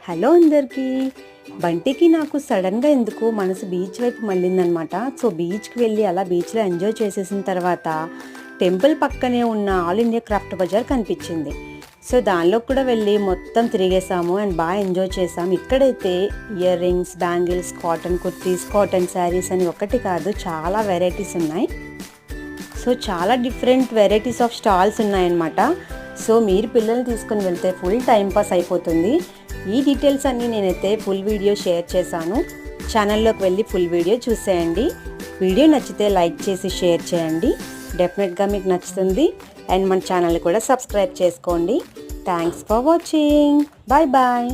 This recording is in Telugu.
హలో అందరికీ. బంటికి నాకు సడన్గా ఎందుకో మనసు బీచ్ వైపు మళ్ళిందనమాట. సో బీచ్కి వెళ్ళి అలా బీచ్లో ఎంజాయ్ చేసేసిన తర్వాత టెంపుల్ పక్కనే ఉన్న ఆల్ ఇండియా క్రాఫ్ట్ బజార్ కనిపించింది. సో దానిలో కూడా వెళ్ళి మొత్తం తిరిగేసాము అండ్ బాగా ఎంజాయ్ చేసాము. ఇక్కడైతే ear rings, bangles, cotton kurtis, cotton saris అని ఒకటి కాదు చాలా వెరైటీస్ ఉన్నాయి. సో చాలా డిఫరెంట్ వెరైటీస్ ఆఫ్ స్టాల్స్ ఉన్నాయన్నమాట. సో మీరు పిల్లల్ని తీసుకొని వెళ్తే ఫుల్ టైం పాస్ అయిపోతుంది. ఈ డీటెయిల్స్ అన్నీ నేనైతే ఫుల్ వీడియో షేర్ చేశాను. ఛానల్లోకి వెళ్ళి ఫుల్ వీడియో చూసేయండి. వీడియో నచ్చితే లైక్ చేసి షేర్ చేయండి, డెఫినెట్గా మీకు నచ్చుతుంది. అండ్ మన ఛానల్ కూడా సబ్స్క్రైబ్ చేసుకోండి. Thanks for watching. Bye bye.